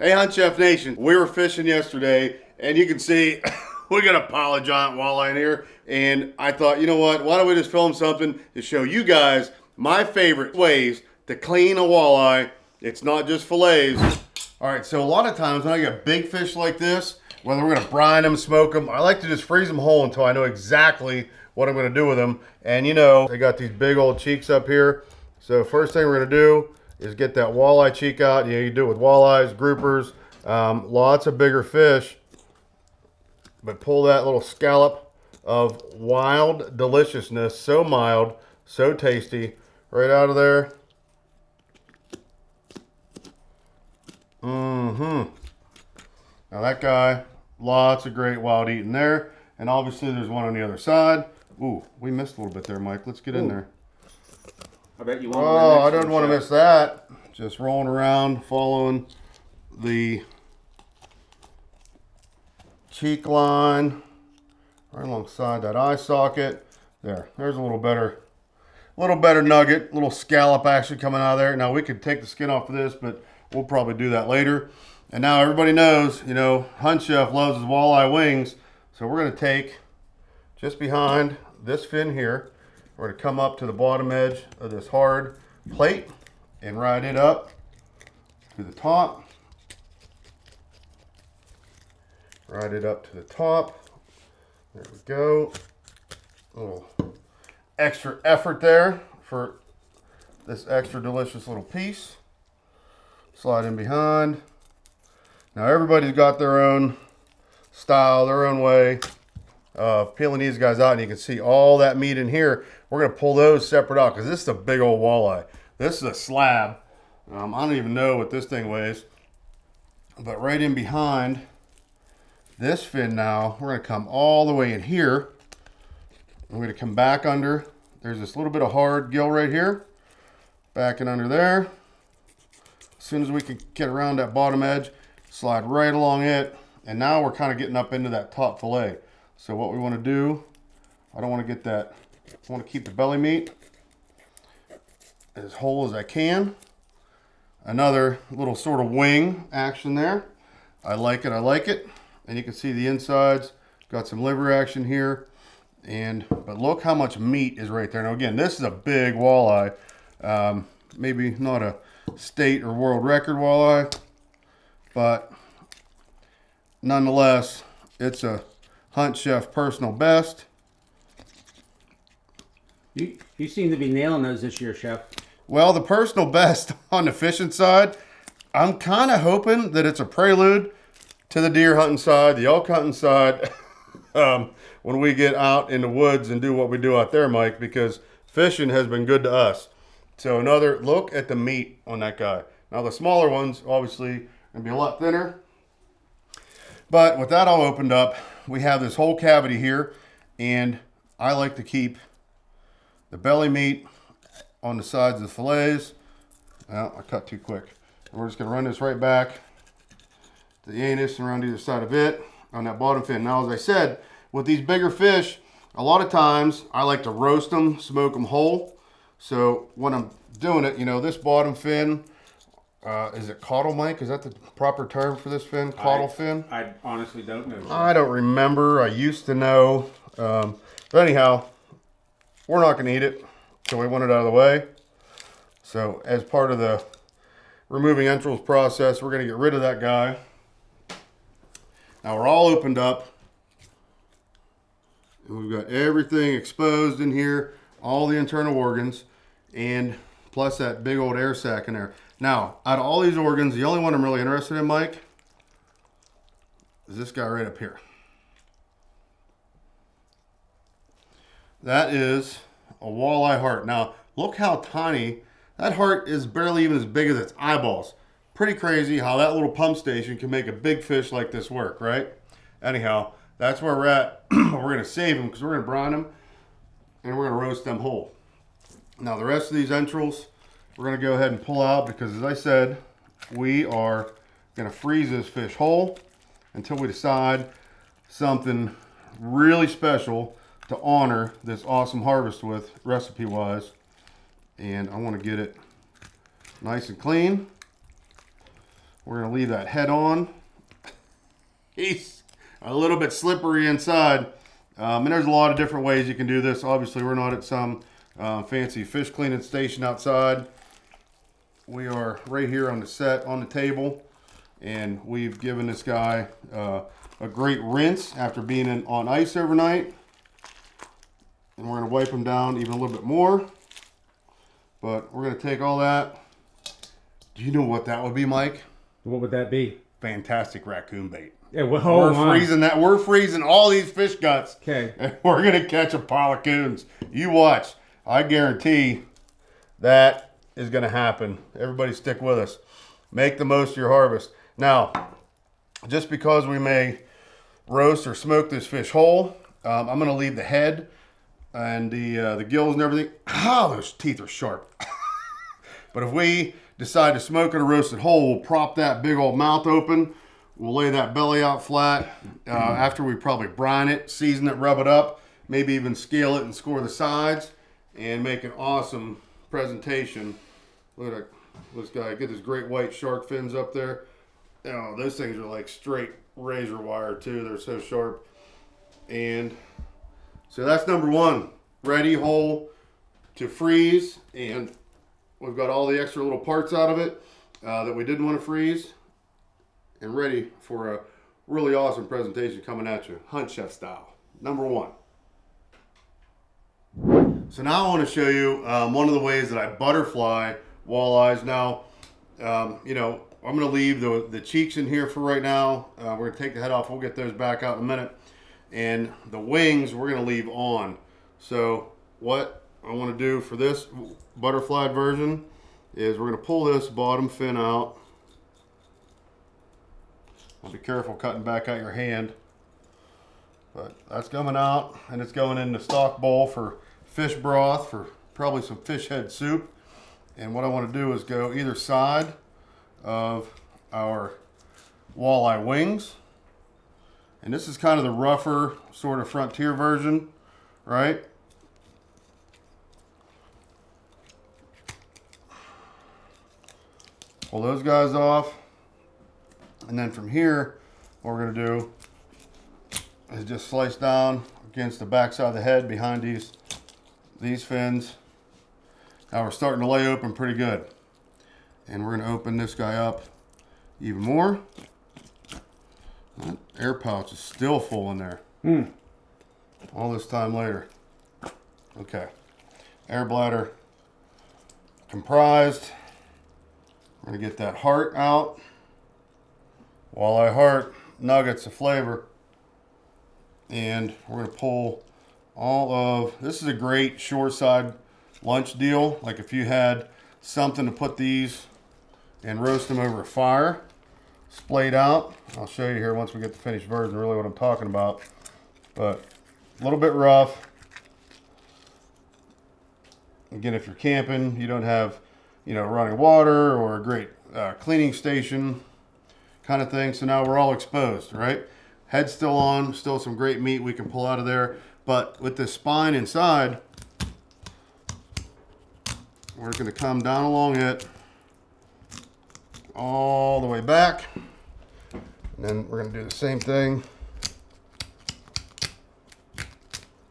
Hey, Hunt Chef Nation, we were fishing yesterday, and you can see we got a pile of giant walleye in here. And I thought, you know what? Why don't we just film something to show you guys my favorite ways to clean a walleye? It's not just fillets. All right, so a lot of times when I get big fish like this, whether we're gonna brine them, smoke them, I like to just freeze them whole until I know exactly what I'm gonna do with them. And you know, they got these big old cheeks up here. So first thing we're gonna do is get that walleye cheek out. You know, you do it with walleyes, groupers, lots of bigger fish. But pull that little scallop of wild deliciousness, so mild, so tasty, right out of there. Now that guy, lots of great wild eating there. And obviously there's one on the other side. Ooh, we missed a little bit there, Mike. Let's get in there. I bet you want to. Oh, I don't want to miss that. Just rolling around, following the cheek line right alongside that eye socket. There's a little better nugget, little scallop actually coming out of there. Now we could take the skin off of this, but we'll probably do that later. And now everybody knows, you know, Hunt Chef loves his walleye wings. So we're going to take just behind this fin here. We're going to come up to the bottom edge of this hard plate and ride it up to the top. Ride it up to the top. There we go. A little extra effort there for this extra delicious little piece. Slide in behind. Now everybody's got their own style, their own way of peeling these guys out, and you can see all that meat in here. We're going to pull those separate out because this is a big old walleye. This is a slab. I don't even know what this thing weighs. But right in behind this fin now, we're going to come all the way in here. We're going to come back under. There's this little bit of hard gill right here. Back and under there. As soon as we can get around that bottom edge, slide right along it. And now we're kind of getting up into that top fillet. So what we want to do, I don't want to get that, I want to keep the belly meat as whole as I can. Another little sort of wing action there. I like it, I like it. And you can see the insides, got some liver action here. But look how much meat is right there. Now again, this is a big walleye. Maybe not a state or world record walleye, but nonetheless, it's a Hunt Chef personal best. You seem to be nailing those this year, Chef. Well, the personal best on the fishing side, I'm kind of hoping that it's a prelude to the deer hunting side, the elk hunting side, when we get out in the woods and do what we do out there, Mike, because fishing has been good to us. So another look at the meat on that guy. Now the smaller ones, obviously, going to be a lot thinner. But with that all opened up, we have this whole cavity here, and I like to keep the belly meat on the sides of the fillets. Well, I cut too quick. We're just going to run this right back to the anus and around either side of it on that bottom fin. Now, as I said, with these bigger fish, a lot of times I like to roast them, smoke them whole. So when I'm doing it, you know, this bottom fin, is it caudal, Mike? Is that the proper term for this fin? Caudal fin? I honestly don't know. Chef. I don't remember. I used to know. But anyhow, we're not going to eat it. So we want it out of the way. So as part of the removing entrails process, we're going to get rid of that guy. Now we're all opened up. And we've got everything exposed in here. All the internal organs. And plus that big old air sac in there. Now, out of all these organs, the only one I'm really interested in, Mike, is this guy right up here. That is a walleye heart. Now, look how tiny. That heart is barely even as big as its eyeballs. Pretty crazy how that little pump station can make a big fish like this work, right? Anyhow, that's where we're at. We're going to save them because we're going to brine them and we're going to roast them whole. Now, the rest of these entrails, we're going to go ahead and pull out because, as I said, we are going to freeze this fish whole until we decide something really special to honor this awesome harvest with, We're going to leave that head on. He's a little bit slippery inside. And there's a lot of different ways you can do this. Obviously, we're not at some fancy fish cleaning station outside. We are right here on the set, on the table. And we've given this guy a great rinse after being on ice overnight. And we're going to wipe him down even a little bit more. But we're going to take all that. Do you know what that would be, Mike? What would that be? Fantastic raccoon bait. Yeah, well, We're freezing that. We're freezing all these fish guts. Okay. And we're going to catch a pile of coons. You watch. I guarantee that is going to happen. Everybody stick with us. Make the most of your harvest. Now, just because we may roast or smoke this fish whole, I'm going to leave the head and the gills and everything. Ah, those teeth are sharp. But if we decide to smoke it or roast it whole, we'll prop that big old mouth open. We'll lay that belly out flat. After we probably brine it, season it, rub it up, maybe even scale it and score the sides, and make an awesome presentation. Look at this guy. Get his great white shark fins up there. Oh, those things are like straight razor wire too. They're so sharp. And so that's number one. Ready, whole, to freeze. And we've got all the extra little parts out of it that we didn't want to freeze. And ready for a really awesome presentation coming at you. Hunt Chef style. Number one. So now I want to show you one of the ways that I butterfly walleyes. Now, you know, I'm going to leave the cheeks in here for right now. We're going to take the head off. We'll get those back out in a minute. And the wings we're going to leave on. So what I want to do for this butterfly version is we're going to pull this bottom fin out. I'll be careful cutting back out your hand. But that's coming out, and it's going in the stock bowl for fish broth, for probably some fish head soup. And what I want to do is go either side of our walleye wings. And this is kind of the rougher sort of frontier version, right? Pull those guys off. And then from here, what we're going to do is just slice down against the backside of the head behind these fins. Now we're starting to lay open pretty good. And we're going to open this guy up even more. That air pouch is still full in there. All this time later. Okay. Air bladder comprised. We're going to get that heart out. Walleye heart, nuggets of flavor. And we're going to pull all of, this is a great shoreside lunch deal. Like if you had something to put these and roast them over a fire, splayed out. I'll show you here once we get the finished version, really what I'm talking about. But a little bit rough. Again, if you're camping, you don't have, you know, running water or a great cleaning station kind of thing. So now we're all exposed, right? Head's still on, still some great meat we can pull out of there. But with the spine inside, we're going to come down along it all the way back. And then we're going to do the same thing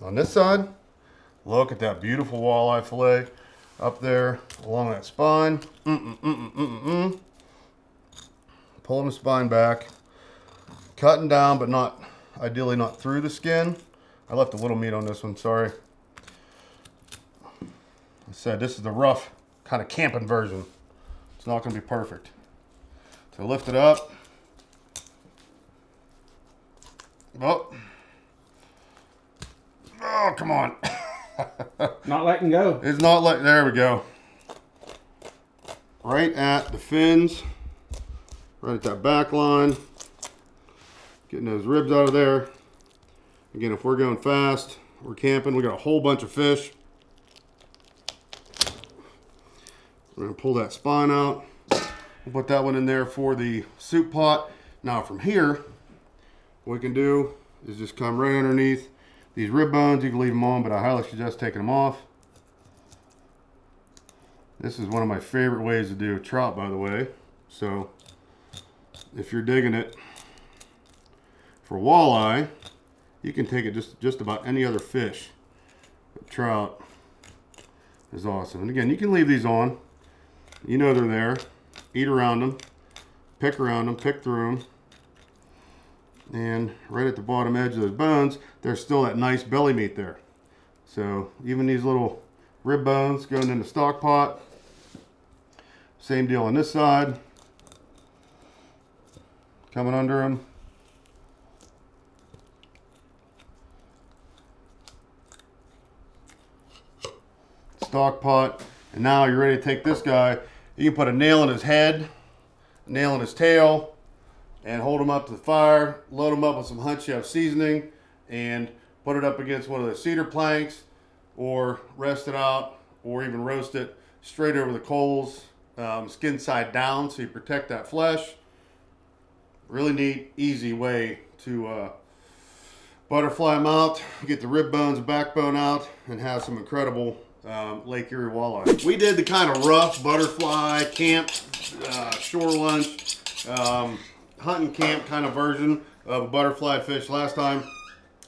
on this side. Look at that beautiful walleye fillet up there along that spine. Pulling the spine back, cutting down, but not, ideally not through the skin. I left a little meat on this one, sorry. I said this is the rough kind of camping version. It's not going to be perfect. So lift it up. Oh, come on. Not letting go. It's not letting, there we go. Right at the fins. Right at that back line. Getting those ribs out of there. Again, if we're going fast, we're camping, we got a whole bunch of fish. We're gonna pull that spine out. We'll put that one in there for the soup pot. Now from here, what we can do is just come right underneath these rib bones. You can leave them on, but I highly suggest taking them off. This is one of my favorite ways to do trout, by the way. So if you're digging it for walleye, you can take it just about any other fish. But trout is awesome. And again, you can leave these on. You know they're there. Eat around them. Pick around them. Pick through them. And right at the bottom edge of those bones, there's still that nice belly meat there. So even these little rib bones going in the stock pot. Same deal on this side. Coming under them. Stock pot. And now you're ready to take this guy. You can put a nail in his head, a nail in his tail, and hold him up to the fire, load him up with some HuntChef's seasoning, and put it up against one of the cedar planks, or rest it out, or even roast it straight over the coals, skin side down, so you protect that flesh. Really neat, easy way to butterfly them out, get the rib bones and backbone out, and have some incredible Lake Erie walleye. We did the kind of rough butterfly camp, shore lunch, hunting camp kind of version of a butterfly fish last time.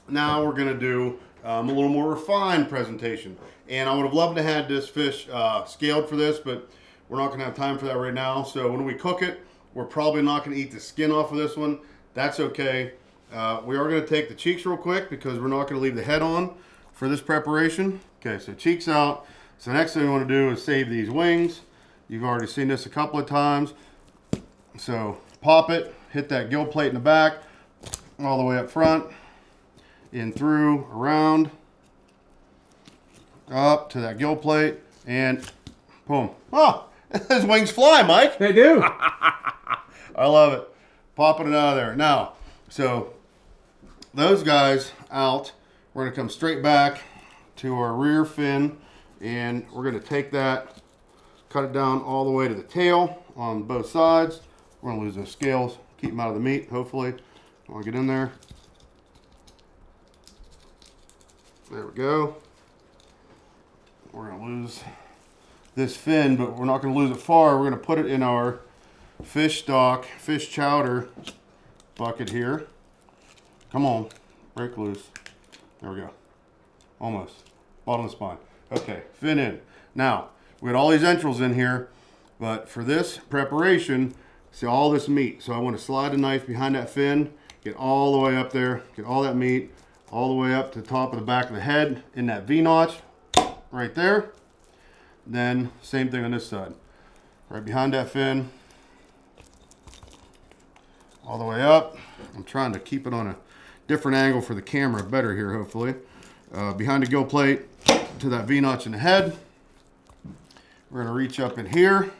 Now we're gonna do a little more refined presentation. And I would have loved to have this fish scaled for this, but we're not gonna have time for that right now. So when we cook it, we're probably not gonna eat the skin off of this one. That's okay. We are gonna take the cheeks real quick because we're not gonna leave the head on for this preparation. Okay, so cheeks out. So the next thing we want to do is save these wings. You've already seen this a couple of times. So pop it, hit that gill plate in the back, all the way up front, in through, around, up to that gill plate, and boom. Oh, his wings fly, Mike. They do. I love it. Popping it out of there. Now, so those guys out, we're gonna come straight back to our rear fin, and we're going to take that, cut it down all the way to the tail on both sides. We're going to lose those scales, keep them out of the meat, hopefully. I want to get in there. There we go. We're going to lose this fin, but we're not going to lose it far. We're going to put it in our fish stock, fish chowder bucket here. Come on, break loose. There we go. Almost. Bottom of the spine. Okay, fin in. Now, we got all these entrails in here, but for this preparation, see all this meat. So I want to slide the knife behind that fin, get all the way up there, get all that meat, all the way up to the top of the back of the head in that V-notch right there. Then, same thing on this side. Right behind that fin, all the way up. I'm trying to keep it on a different angle for the camera better here, hopefully. Behind the gill plate to that V-notch in the head. We're going to reach up in here.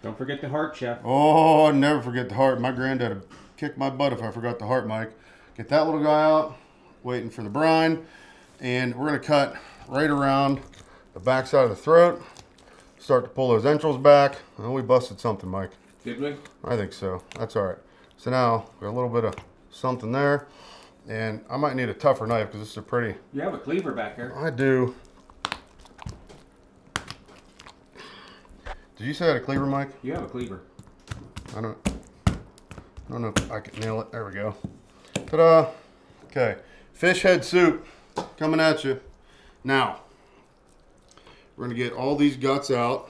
Don't forget the heart, Chef. Oh, I'll never forget the heart. My granddad would kick my butt if I forgot the heart, Mike. Get that little guy out, waiting for the brine. And we're going to cut right around the back side of the throat. Start to pull those entrails back. Oh, we busted something, Mike. Did we? I think so. That's all right. So now, we got a little bit of something there. And I might need a tougher knife because this is a pretty... You have a cleaver back there. I do. Did you say I had a cleaver, Mike? You have a cleaver. I don't know if I can nail it. There we go. Ta-da. Okay. Fish head soup coming at you. Now, we're going to get all these guts out.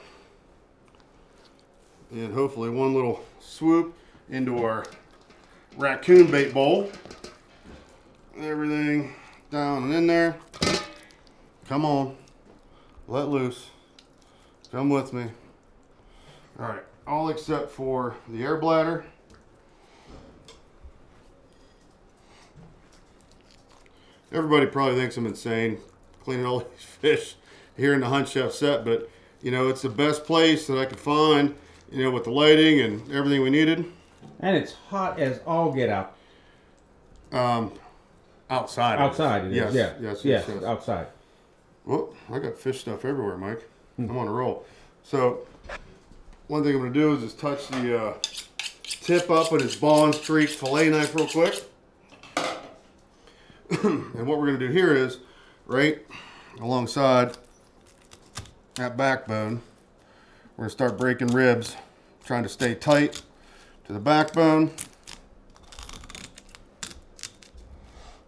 And hopefully one little swoop into our raccoon bait bowl. Everything down and in there. Come on. Let loose. Come with me. Alright. All except for the air bladder. Everybody probably thinks I'm insane cleaning all these fish here in the HuntChef's set, but you know, it's the best place that I could find, you know, with the lighting and everything we needed. And it's hot as all get out. Outside. Outside it is. Yes. Yes, outside. Well, I got fish stuff everywhere, Mike. I'm on a roll. So, one thing I'm going to do is just touch the tip up with his ball and streak fillet knife real quick. And what we're going to do here is, right alongside that backbone, we're going to start breaking ribs, trying to stay tight to to the backbone.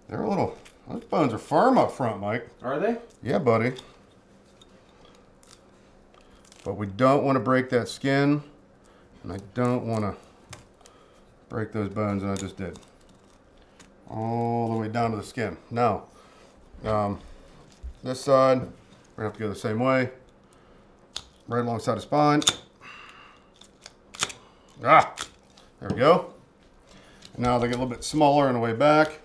Those bones are firm up front, Mike. Are they? Yeah, buddy. But we don't want to break that skin, and I don't want to break those bones, and I just did. All the way down to the skin. Now, this side, we're gonna have to go the same way. Right alongside the spine. There we go. Now they get a little bit smaller on the way back.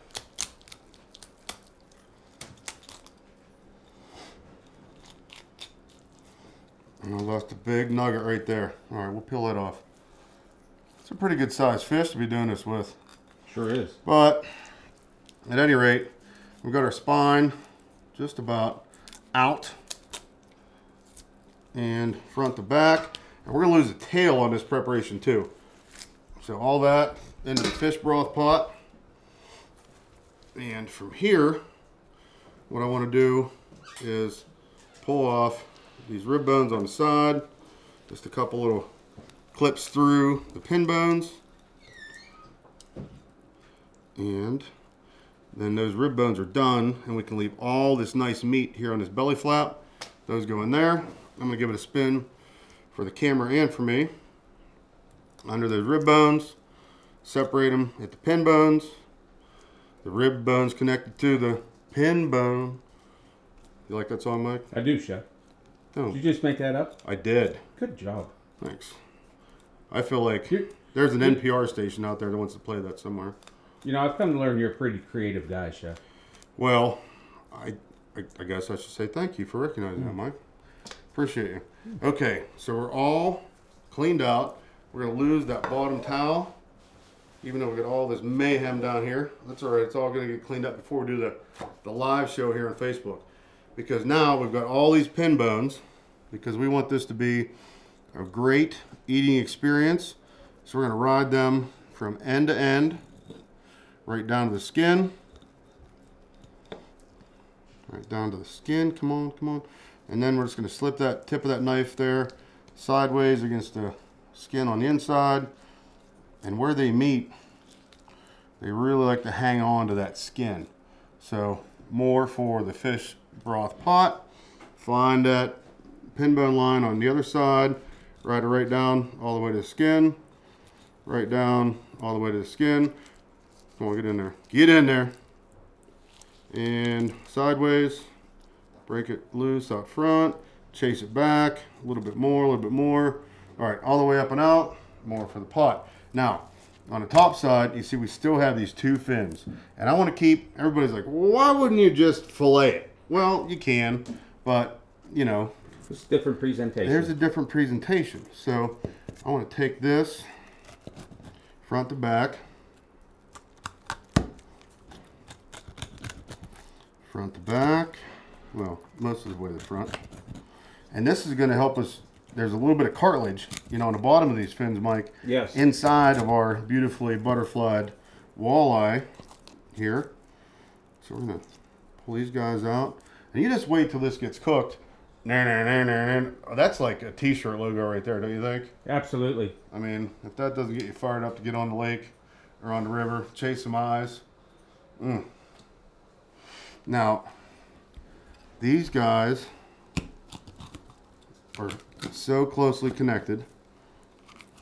And I left a big nugget right there. All right, we'll peel that off. It's a pretty good sized fish to be doing this with. Sure is. But at any rate, we've got our spine just about out. And front to back. And we're gonna lose a tail on this preparation too. So all that into the fish broth pot. And from here, what I want to do is pull off these rib bones on the side. Just a couple little clips through the pin bones. And then those rib bones are done, and we can leave all this nice meat here on this belly flap. Those go in there. I'm gonna give it a spin for the camera and for me. Under those rib bones, separate them at the pin bones. The rib bones connected to the pin bone. You like that song, Mike? I do, Chef. Oh, Did you just make that up? I did. Good job. Thanks. I feel like there's an NPR station out there that wants to play that somewhere. You know, I've come to learn you're a pretty creative guy, Chef. Well, I guess I should say thank you for recognizing that, Mike. Appreciate you. Okay, so we're all cleaned out. We're going to lose that bottom towel, even though we got all this mayhem down here. That's all right. It's all going to get cleaned up before we do the live show here on Facebook. Because now we've got all these pin bones, because we want this to be a great eating experience. So we're going to ride them from end to end, right down to the skin. Right down to the skin. Come on, come on. And then we're just going to slip that tip of that knife there sideways against the skin on the inside. And where they meet, they really like to hang on to that skin. So more for the fish broth pot. Find that pin bone line on the other side. Ride it right down all the way to the skin. Right down all the way to the skin. Come on, get in there. Get in there. And sideways. Break it loose out front. Chase it back. A little bit more, a little bit more. All right, all the way up and out. More for the pot. Now, on the top side, you see we still have these two fins. And I want to keep, everybody's like, well, why wouldn't you just fillet it? Well, you can, but, you know. It's a different presentation. There's a different presentation. So I want to take this front to back. Front to back. Well, most of the way to the front. And this is going to help us. There's a little bit of cartilage, you know, on the bottom of these fins, Mike. Yes. Inside of our beautifully butterflied walleye here. So we're going to pull these guys out. And you just wait till this gets cooked. That's like a t-shirt logo right there, don't you think? Absolutely. I mean, if that doesn't get you fired up to get on the lake or on the river, chase some eyes. Now, these guys are so closely connected.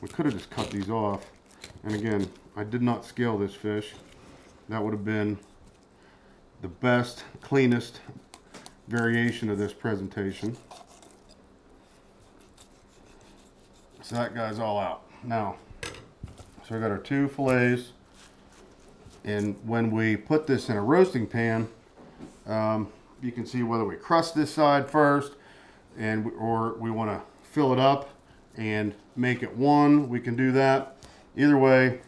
We could have just cut these off. And again, I did not scale this fish. That would have been the best, cleanest variation of this presentation. So that guy's all out. Now, so we got our two fillets. And when we put this in a roasting pan, you can see whether we crust this side first or we want to fill it up and make it one. We can do that. Either way,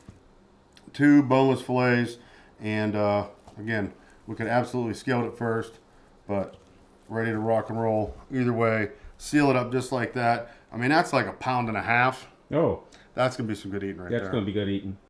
two boneless fillets. And again, we could absolutely scale it first, but ready to rock and roll. Either way, seal it up just like that. I mean, that's like 1.5 pounds. Oh, That's going to be some good eating right there. that's going to be good eating.